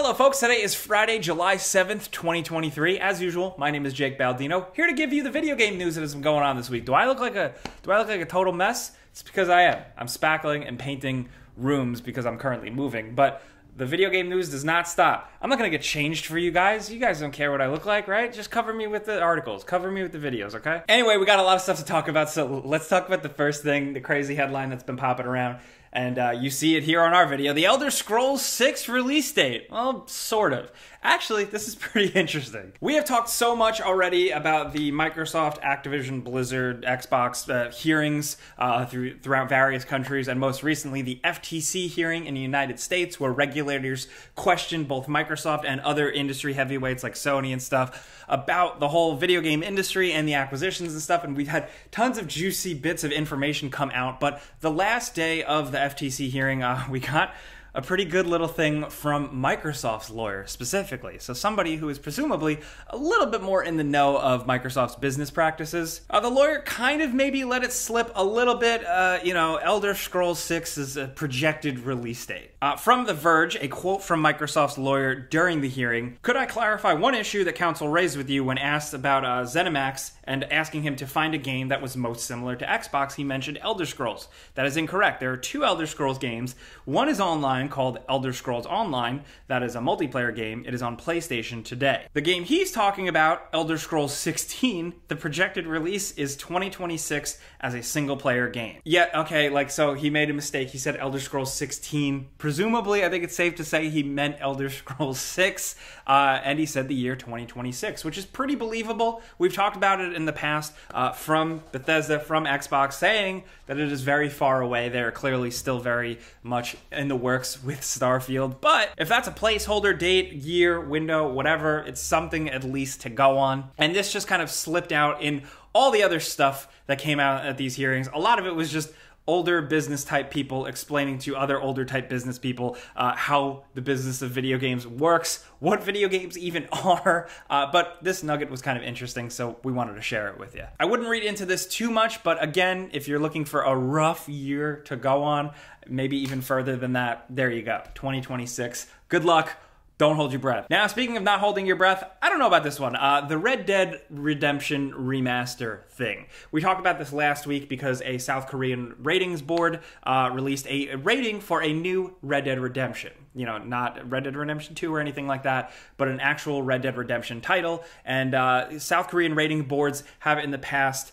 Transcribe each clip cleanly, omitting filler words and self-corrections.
Hello folks, today is Friday, July 7th, 2023. As usual, my name is Jake Baldino, here to give you the video game news that has been going on this week. Do I look like a total mess? It's because I am. I'm spackling and painting rooms because I'm currently moving, but the video game news does not stop. I'm not gonna get changed for you guys. You guys don't care what I look like, right? Just cover me with the articles, cover me with the videos, okay? Anyway, we got a lot of stuff to talk about, so let's talk about the first thing, the crazy headline that's been popping around. And you see it here on our video, the Elder Scrolls 6 release date. Well, sort of. Actually, this is pretty interesting. We have talked so much already about the Microsoft, Activision Blizzard, Xbox hearings throughout various countries, and most recently the FTC hearing in the United States, where regulators questioned both Microsoft and other industry heavyweights like Sony and stuff about the whole video game industry and the acquisitions and stuff, and we've had tons of juicy bits of information come out. But the last day of the FTC hearing, we got a pretty good little thing from Microsoft's lawyer specifically. So somebody who is presumably a little bit more in the know of Microsoft's business practices. The lawyer kind of maybe let it slip a little bit. Elder Scrolls 6 is a projected release date. From The Verge, a quote from Microsoft's lawyer during the hearing: "Could I clarify one issue that counsel raised with you when asked about ZeniMax and asking him to find a game that was most similar to Xbox? He mentioned Elder Scrolls. That is incorrect. There are two Elder Scrolls games. One is online, called Elder Scrolls Online. That is a multiplayer game. It is on PlayStation today. The game he's talking about, Elder Scrolls 16, the projected release is 2026 as a single-player game." Yeah, okay, so he made a mistake. He said Elder Scrolls 16. Presumably, I think it's safe to say he meant Elder Scrolls 6, and he said the year 2026, which is pretty believable. We've talked about it in the past from Bethesda, from Xbox, saying that it is very far away. They're clearly still very much in the works with Starfield, but if that's a placeholder date, year, window, whatever, it's something at least to go on. And this just kind of slipped out in all the other stuff that came out at these hearings. A lot of it was just older business type people explaining to other older type business people how the business of video games works, what video games even are, but this nugget was kind of interesting, so we wanted to share it with you. I wouldn't read into this too much, but again, if you're looking for a rough year to go on, maybe even further than that, there you go, 2026. Good luck. Don't hold your breath. Now, speaking of not holding your breath, I don't know about this one. The Red Dead Redemption Remaster thing. We talked about this last week because a South Korean ratings board released a rating for a new Red Dead Redemption. You know, not Red Dead Redemption 2 or anything like that, but an actual Red Dead Redemption title. And South Korean rating boards have in the past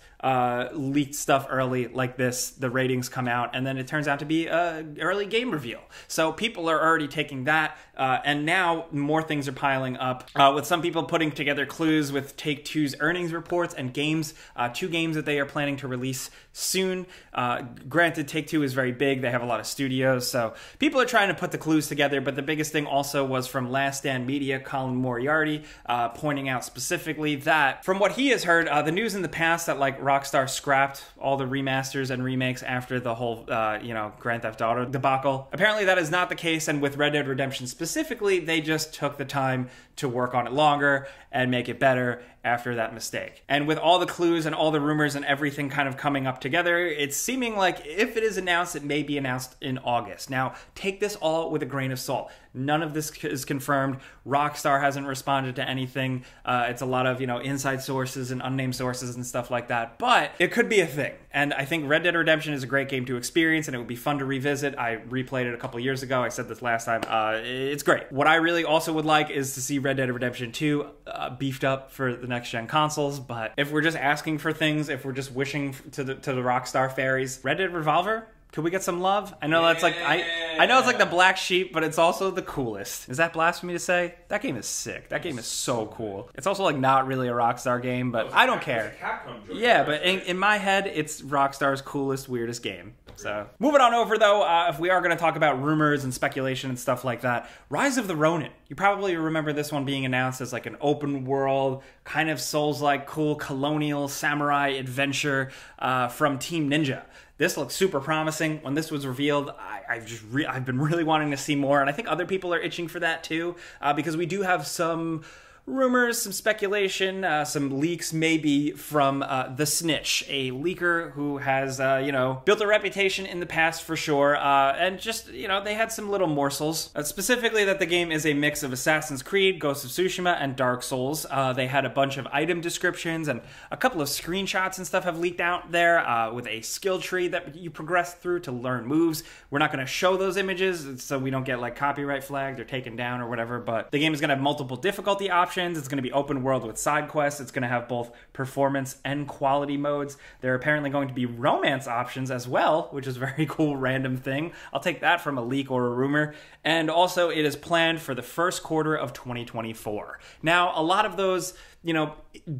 leaked stuff early like this. The ratings come out, and then it turns out to be an early game reveal. So people are already taking that, and now more things are piling up, with some people putting together clues with Take-Two's earnings reports and games, two games that they are planning to release soon. Granted, Take-Two is very big. They have a lot of studios, so people are trying to put the clues together, but the biggest thing also was from Last Stand Media, Colin Moriarty, pointing out specifically that from what he has heard, the news in the past that Rockstar scrapped all the remasters and remakes after the whole, Grand Theft Auto debacle. Apparently that is not the case, and with Red Dead Redemption specifically, they just took the time to work on it longer and make it better after that mistake. And with all the clues and all the rumors and everything kind of coming up together, it's seeming like if it is announced, it may be announced in August. Now, take this all with a grain of salt. None of this is confirmed. Rockstar hasn't responded to anything. It's a lot of, inside sources and unnamed sources and stuff like that. But it could be a thing. And I think Red Dead Redemption is a great game to experience, and it would be fun to revisit. I replayed it a couple years ago. I said this last time. It's great. What I really also would like is to see Red Dead Redemption 2 beefed up for the next-gen consoles. But if we're just asking for things, if we're just wishing to the Rockstar fairies, Red Dead Revolver? Could we get some love? I know that's I know it's like the black sheep, but it's also the coolest. Is that blasphemy to say? That game is sick. That game is so cool. It's also not really a Rockstar game, but I don't care. Yeah, but in my head, it's Rockstar's coolest, weirdest game. So, moving on over though, if we are going to talk about rumors and speculation and stuff like that, Rise of the Ronin. You probably remember this one being announced as an open world, kind of Souls-like, cool colonial samurai adventure from Team Ninja. This looks super promising. When this was revealed, I've been really wanting to see more, and I think other people are itching for that too, because we do have some rumors, some speculation, some leaks maybe from The Snitch, a leaker who has, built a reputation in the past for sure, and just, they had some little morsels. Specifically that the game is a mix of Assassin's Creed, Ghost of Tsushima, and Dark Souls. They had a bunch of item descriptions, and a couple of screenshots and stuff have leaked out there with a skill tree that you progress through to learn moves. We're not going to show those images so we don't get like copyright flagged or taken down or whatever, but the game is going to have multiple difficulty options. It's going to be open world with side quests. It's going to have both performance and quality modes. There are apparently going to be romance options as well, which is a very cool random thing. I'll take that from a leak or a rumor. And also it is planned for the first quarter of 2024. Now, a lot of those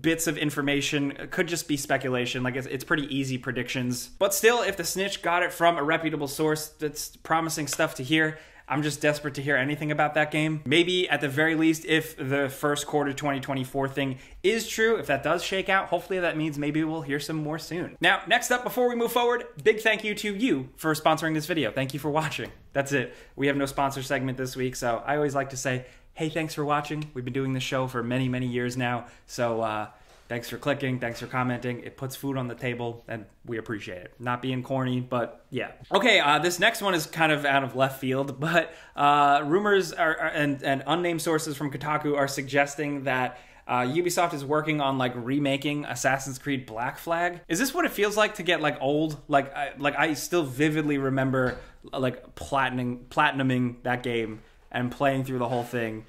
bits of information could just be speculation. Like, it's pretty easy predictions. But still, if the Snitch got it from a reputable source, that's promising stuff to hear. I'm just desperate to hear anything about that game. Maybe, at the very least, if the first quarter 2024 thing is true, if that does shake out, hopefully that means maybe we'll hear some more soon. Now, next up, before we move forward, big thank you to you for sponsoring this video. Thank you for watching. That's it. We have no sponsor segment this week, so I always like to say, hey, thanks for watching. We've been doing this show for many, many years now, so thanks for clicking, thanks for commenting. It puts food on the table, and we appreciate it. Not being corny, but yeah. Okay, this next one is kind of out of left field, but rumors and unnamed sources from Kotaku are suggesting that Ubisoft is working on like remaking Assassin's Creed Black Flag. Is this what it feels like to get like old? I still vividly remember like platinuming that game and playing through the whole thing,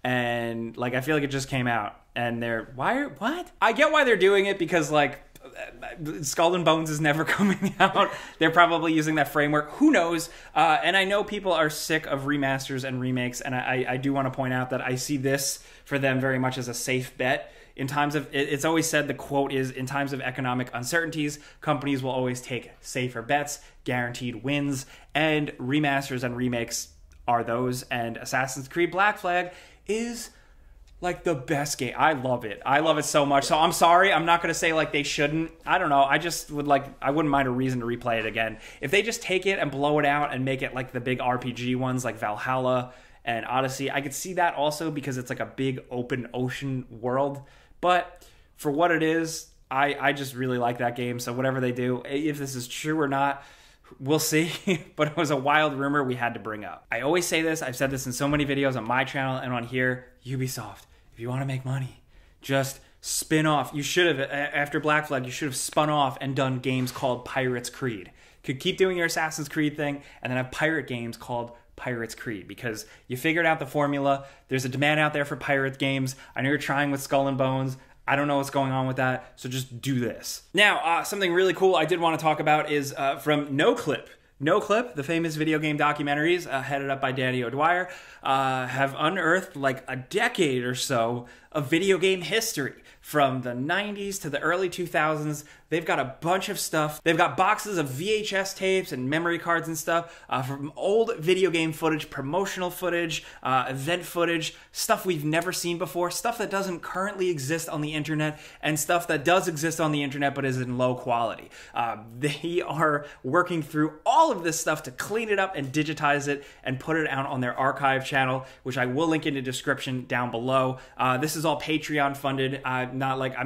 and like I feel like it just came out, and what? I get why they're doing it, because like Skull and Bones is never coming out. They're probably using that framework. Who knows? And I know people are sick of remasters and remakes, and I do want to point out that I see this for them very much as a safe bet. In times of, it's always said, the quote is, in times of economic uncertainties, companies will always take safer bets, guaranteed wins, and remasters and remakes are those, and Assassin's Creed Black Flag is like the best game. I love it. I love it so much. So I'm sorry, I'm not going to say like they shouldn't. I don't know. I just would I wouldn't mind a reason to replay it again. If they just take it and blow it out and make it like the big RPG ones like Valhalla and Odyssey, I could see that also, because it's like a big open ocean world. But for what it is, I just really like that game. So whatever they do, if this is true or not, we'll see. But it was a wild rumor we had to bring up. I always say this. I've said this in so many videos on my channel and on here. Ubisoft, if you want to make money, just spin off. You should have, after Black Flag, you should have spun off and done games called Pirates Creed. Could keep doing your Assassin's Creed thing and then have pirate games called Pirates Creed, because you figured out the formula. There's a demand out there for pirate games. I know you're trying with Skull and Bones. I don't know what's going on with that, so just do this. Now, something really cool I did want to talk about is from NoClip. NoClip, the famous video game documentaries headed up by Danny O'Dwyer, have unearthed like a decade or so of video game history. From the 90s to the early 2000s, they've got a bunch of stuff. They've got boxes of VHS tapes and memory cards and stuff from old video game footage, promotional footage, event footage, stuff we've never seen before, stuff that doesn't currently exist on the internet, and stuff that does exist on the internet but is in low quality. They are working through all of this stuff to clean it up and digitize it and put it out on their archive channel, which I will link in the description down below. This is all Patreon funded. I'm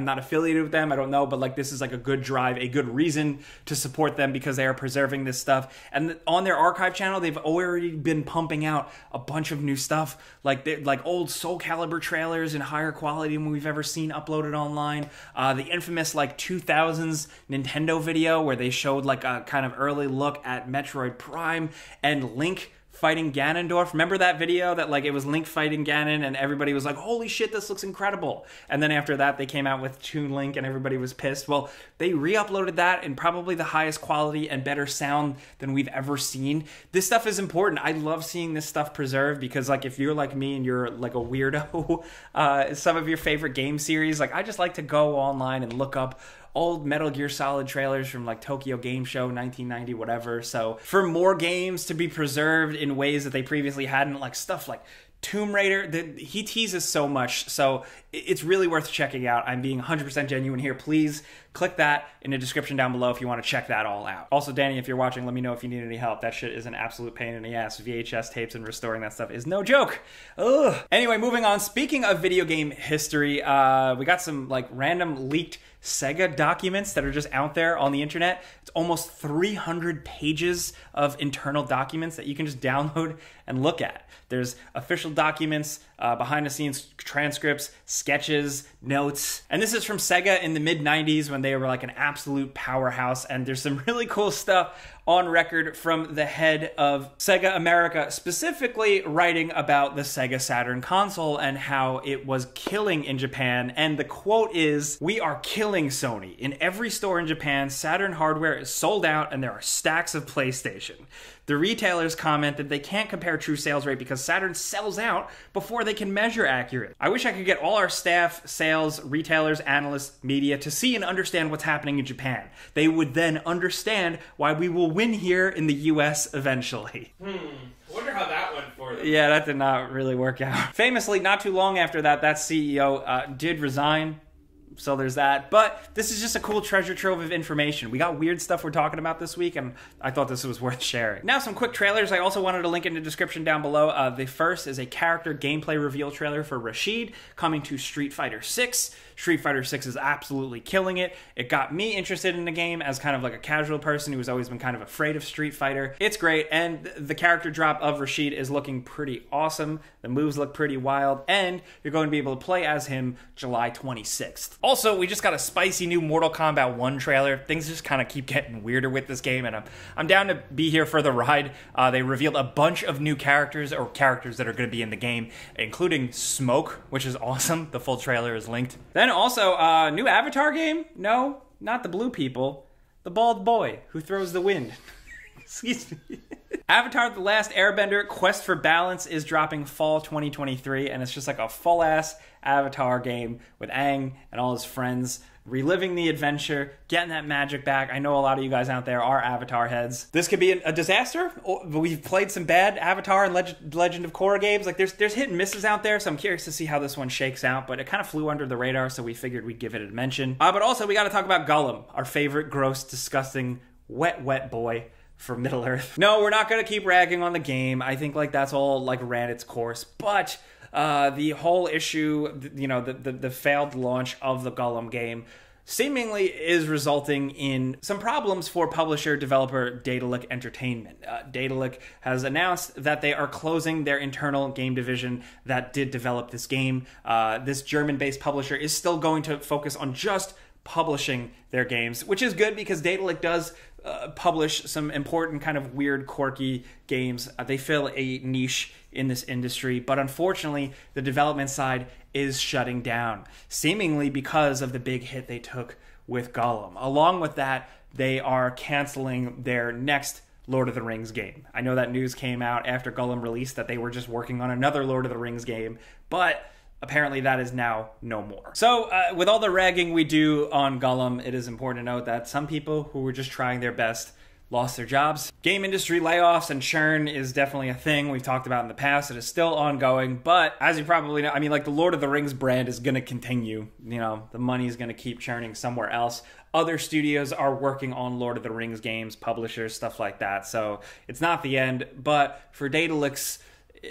not affiliated with them. I don't know, but like this is like a good drive, a good reason to support them, because they are preserving this stuff. And on their archive channel, they've already been pumping out a bunch of new stuff, like old Soul Calibur trailers in higher quality than we've ever seen uploaded online. The infamous like 2000s Nintendo video where they showed like a kind of early look at Metroid Prime and Link fighting Ganondorf. Remember that video that like it was Link fighting Ganon and everybody was like, holy shit, this looks incredible. And then after that they came out with Toon Link and everybody was pissed. Well, they re-uploaded that in probably the highest quality and better sound than we've ever seen. This stuff is important. I love seeing this stuff preserved, because like if you're like me and you're like a weirdo, some of your favorite game series, like I just like to go online and look up old Metal Gear Solid trailers from like Tokyo Game Show 1990, whatever. So for more games to be preserved in ways that they previously hadn't, like stuff like Tomb Raider, he teases so much, so it's really worth checking out. I'm being 100% genuine here. Please click that in the description down below if you want to check that all out. Also, Danny, if you're watching, let me know if you need any help. That shit is an absolute pain in the ass. VHS tapes and restoring that stuff is no joke. Ugh. Anyway, moving on. Speaking of video game history, we got some like random leaked Sega documents that are just out there on the internet. It's almost 300 pages of internal documents that you can just download and look at. There's official documents, behind the scenes transcripts, sketches, notes. And this is from Sega in the mid-90s when they were like an absolute powerhouse. And there's some really cool stuff on record from the head of Sega America, specifically writing about the Sega Saturn console and how it was killing in Japan. And the quote is, "We are killing Sony. In every store in Japan, Saturn hardware is sold out and there are stacks of PlayStation. The retailers comment that they can't compare true sales rate because Saturn sells out before they can measure accurate. I wish I could get all our staff, sales, retailers, analysts, media to see and understand what's happening in Japan. They would then understand why we will win here in the US eventually." I wonder how that went for them. Yeah, that did not really work out. Famously, not too long after that, that CEO did resign. So there's that. But this is just a cool treasure trove of information. We got weird stuff we're talking about this week, and I thought this was worth sharing. Now, some quick trailers. I also wanted to link in the description down below. The first is a character gameplay reveal trailer for Rashid coming to Street Fighter 6. Street Fighter 6 is absolutely killing it. It got me interested in the game as kind of like a casual person who's always been kind of afraid of Street Fighter. It's great, and the character drop of Rashid is looking pretty awesome. The moves look pretty wild, and you're going to be able to play as him July 26th. Also, we just got a spicy new Mortal Kombat 1 trailer. Things just kind of keep getting weirder with this game, and I'm down to be here for the ride. They revealed a bunch of new characters, or characters that are going to be in the game, including Smoke, which is awesome. The full trailer is linked. Then also, new Avatar game? No, not the blue people. The bald boy who throws the wind. Excuse me. Avatar: The Last Airbender Quest for Balance is dropping fall 2023, and it's just like a full-ass Avatar game with Aang and all his friends reliving the adventure, getting that magic back. I know a lot of you guys out there are Avatar heads. This could be a disaster. We've played some bad Avatar and Legend of Korra games. Like there's hit and misses out there, so I'm curious to see how this one shakes out, but it kind of flew under the radar, so we figured we'd give it a mention. But also, we got to talk about Gollum, our favorite gross, disgusting, wet boy for Middle-earth. No, we're not going to keep ragging on the game. I think like that's all like ran its course, but the whole issue, you know, the failed launch of the Gollum game seemingly is resulting in some problems for publisher-developer Daedalic Entertainment. Daedalic has announced that they are closing their internal game division that did develop this game. This German-based publisher is still going to focus on just publishing their games, which is good because Daedalic does publish some important kind of weird, quirky games. They fill a niche in this industry, but unfortunately, the development side is shutting down, seemingly because of the big hit they took with Gollum. Along with that, they are canceling their next Lord of the Rings game. I know that news came out after Gollum released that they were just working on another Lord of the Rings game, but apparently that is now no more. So with all the ragging we do on Gollum, it is important to note that some people who were just trying their best lost their jobs. Game industry layoffs and churn is definitely a thing we've talked about in the past. It is still ongoing, but as you probably know, I mean, like the Lord of the Rings brand is going to continue. You know, the money is going to keep churning somewhere else. Other studios are working on Lord of the Rings games, publishers, stuff like that. So it's not the end, but for Daedalic's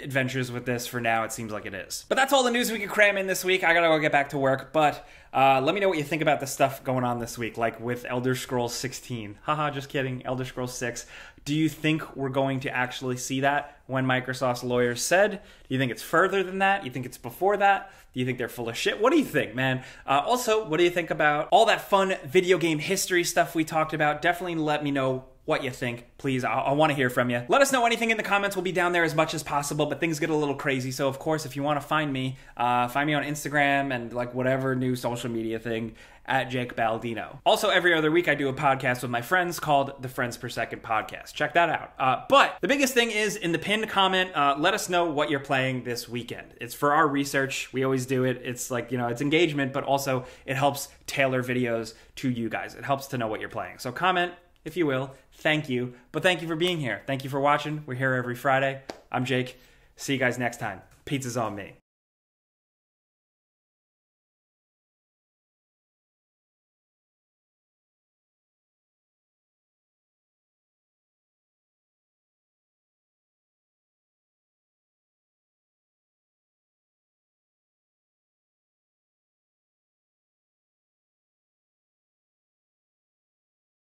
adventures with this, for now, it seems like it is. But that's all the news we could cram in this week. I gotta go get back to work, but let me know what you think about the stuff going on this week, like with Elder Scrolls 16. Haha, just kidding. Elder Scrolls 6. Do you think we're going to actually see that when Microsoft's lawyers said? Do you think it's further than that? Do you think it's before that? Do you think they're full of shit? What do you think, man? Also, what do you think about all that fun video game history stuff we talked about? Definitely let me know what you think, please. I want to hear from you. Let us know anything in the comments. We'll be down there as much as possible, but things get a little crazy. So, of course, if you want to find me on Instagram and like whatever new social media thing, at Jake Baldino. Also, every other week I do a podcast with my friends called the Friends Per Second Podcast. Check that out. But the biggest thing is in the pinned comment, let us know what you're playing this weekend. It's for our research. We always do it. It's like, you know, it's engagement, but also it helps tailor videos to you guys. It helps to know what you're playing. So comment, if you will. Thank you. But thank you for being here. Thank you for watching. We're here every Friday. I'm Jake. See you guys next time. Pizza's on me.